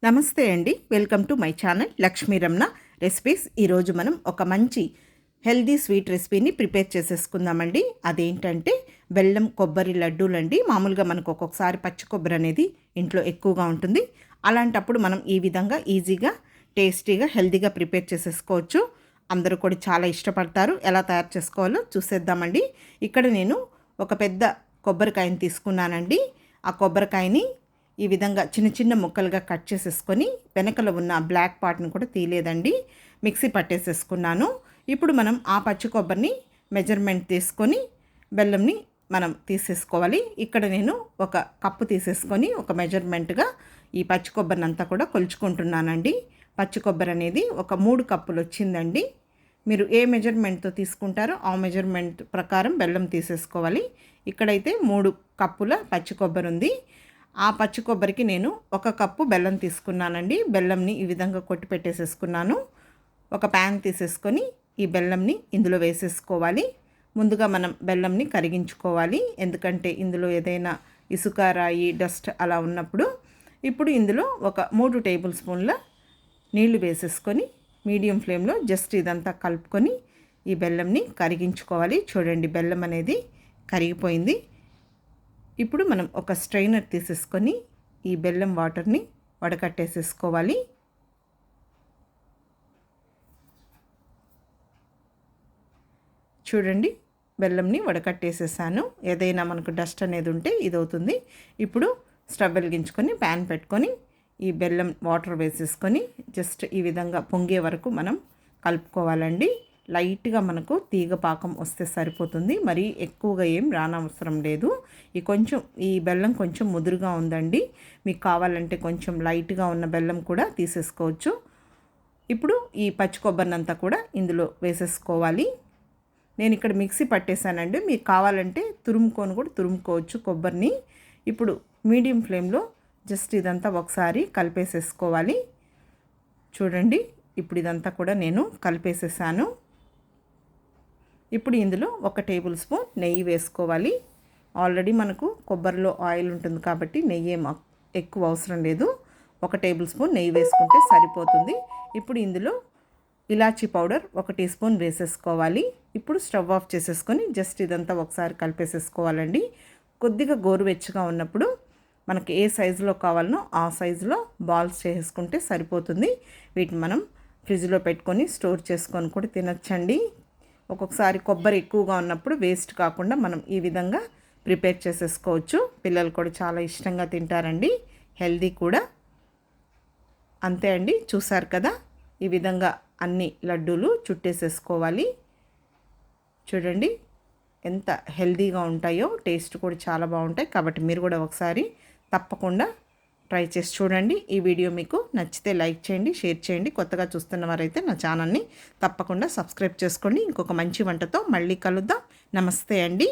నమస్తే అండి, welcome to my channel Lakshmi Ramana recipes. ఈరోజు మనం ఒక మంచి హెల్దీ స్వీట్ రెసిపీని ప్రిపేర్ చేసేసుకుందామండి. అదేంటంటే బెల్లం కొబ్బరి లడ్డూలండి. మామూలుగా మనకు ఒక్కొక్కసారి పచ్చి కొబ్బరి అనేది ఇంట్లో ఎక్కువగా ఉంటుంది. అలాంటప్పుడు మనం ఈ విధంగా ఈజీగా టేస్టీగా హెల్దీగా ప్రిపేర్ చేసేసుకోవచ్చు. అందరూ కూడా చాలా ఇష్టపడతారు. ఎలా తయారు చేసుకోవాలో చూసేద్దామండి. ఇక్కడ నేను ఒక పెద్ద కొబ్బరికాయని తీసుకున్నానండి. ఆ కొబ్బరికాయని ఈ విధంగా చిన్న చిన్న ముక్కలుగా కట్ చేసేసుకొని వెనకలో ఉన్న బ్లాక్ పార్ట్ని కూడా తీయలేదండి, మిక్సీ పట్టేసేసుకున్నాను. ఇప్పుడు మనం ఆ పచ్చి కొబ్బరిని మెజర్మెంట్ తీసుకొని బెల్లంని మనం తీసేసుకోవాలి. ఇక్కడ నేను ఒక కప్పు తీసేసుకొని ఒక మెజర్మెంట్గా ఈ పచ్చి కొబ్బరిని అంతా కూడా కొలుచుకుంటున్నానండి. పచ్చి కొబ్బరి అనేది ఒక 3 కప్పులు వచ్చిందండి. మీరు ఏ మెజర్మెంట్తో తీసుకుంటారో ఆ మెజర్మెంట్ ప్రకారం బెల్లం తీసేసుకోవాలి. ఇక్కడైతే 3 కప్పుల పచ్చి కొబ్బరి ఉంది. ఆ పచ్చి కొబ్బరికి నేను 1 కప్పు బెల్లం తీసుకున్నానండి. బెల్లంని ఈ విధంగా కొట్టి పెట్టేసేసుకున్నాను. ఒక ప్యాన్ తీసేసుకొని ఈ బెల్లంని ఇందులో వేసేసుకోవాలి. ముందుగా మనం బెల్లంని కరిగించుకోవాలి, ఎందుకంటే ఇందులో ఏదైనా ఇసుక రాయి డస్ట్ అలా ఉన్నప్పుడు. ఇప్పుడు ఇందులో ఒక 3 టేబుల్ స్పూన్ల నీళ్లు వేసేసుకొని మీడియం ఫ్లేమ్లో జస్ట్ ఇదంతా కలుపుకొని ఈ బెల్లంని కరిగించుకోవాలి. చూడండి, బెల్లం అనేది కరిగిపోయింది. ఇప్పుడు మనం ఒక స్ట్రైనర్ తీసేసుకొని ఈ బెల్లం వాటర్ని వడకట్టేసేసుకోవాలి. చూడండి, బెల్లంని వడకట్టేసేసాను. ఏదైనా మనకు డస్ట్ అనేది ఉంటే ఇది అవుతుంది. ఇప్పుడు స్టవ్ వెలిగించుకొని ప్యాన్ పెట్టుకొని ఈ బెల్లం వాటర్ వేసేసుకొని జస్ట్ ఈ విధంగా పొంగే వరకు మనం కలుపుకోవాలండి. లైట్గా మనకు తీగ పాకం వస్తే సరిపోతుంది, మరి ఎక్కువగా ఏం రానవసరం లేదు. ఈ బెల్లం కొంచెం ముదురుగా ఉందండి. మీకు కావాలంటే కొంచెం లైట్గా ఉన్న బెల్లం కూడా తీసేసుకోవచ్చు. ఇప్పుడు ఈ పచ్చి కొబ్బరినంతా కూడా ఇందులో వేసేసుకోవాలి. నేను ఇక్కడ మిక్సీ పట్టేశానండి. మీకు కావాలంటే తురుముకొని కూడా తురుముకోవచ్చు కొబ్బరిని. ఇప్పుడు మీడియం ఫ్లేమ్లో జస్ట్ ఇదంతా ఒకసారి కలిపేసేసుకోవాలి. చూడండి, ఇప్పుడు ఇదంతా కూడా నేను కలిపేసేసాను. ఇప్పుడు ఇందులో 1 టేబుల్ స్పూన్ నెయ్యి వేసుకోవాలి. ఆల్రెడీ మనకు కొబ్బరిలో ఆయిల్ ఉంటుంది కాబట్టి నెయ్యి ఎక్కువ అవసరం లేదు. 1 టేబుల్ స్పూన్ నెయ్యి వేసుకుంటే సరిపోతుంది. ఇప్పుడు ఇందులో ఇలాచీ పౌడర్ 1 టీ స్పూన్ వేసేసుకోవాలి. ఇప్పుడు స్టవ్ ఆఫ్ చేసేసుకొని జస్ట్ ఇదంతా ఒకసారి కలిపేసేసుకోవాలండి. కొద్దిగా గోరువెచ్చగా ఉన్నప్పుడు మనకి ఏ సైజులో కావాలనో ఆ సైజులో బాల్స్ చేసుకుంటే సరిపోతుంది. వీటిని మనం ఫ్రిడ్జ్లో పెట్టుకొని స్టోర్ చేసుకొని కూడా తినచ్చండి. ఒక్కొక్కసారి కొబ్బరి ఎక్కువగా ఉన్నప్పుడు వేస్ట్ కాకుండా మనం ఈ విధంగా ప్రిపేర్ చేసేసుకోవచ్చు. పిల్లలు కూడా చాలా ఇష్టంగా తింటారండి, హెల్దీ కూడా. అంతే అండి, చూసారు కదా, ఈ విధంగా అన్ని లడ్డూలు చుట్టేసేసుకోవాలి. చూడండి ఎంత హెల్దీగా ఉంటాయో, టేస్ట్ కూడా చాలా బాగుంటాయి. కాబట్టి మీరు కూడా ఒకసారి తప్పకుండా ట్రై చేసి చూడండి. ఈ వీడియో మీకు నచ్చితే లైక్ చేయండి, షేర్ చేయండి. కొత్తగా చూస్తున్న వారైతే నా ఛానల్ని తప్పకుండా సబ్స్క్రైబ్ చేసుకోండి. ఇంకొక మంచి వంటతో మళ్ళీ కలుద్దాం. నమస్తే అండి.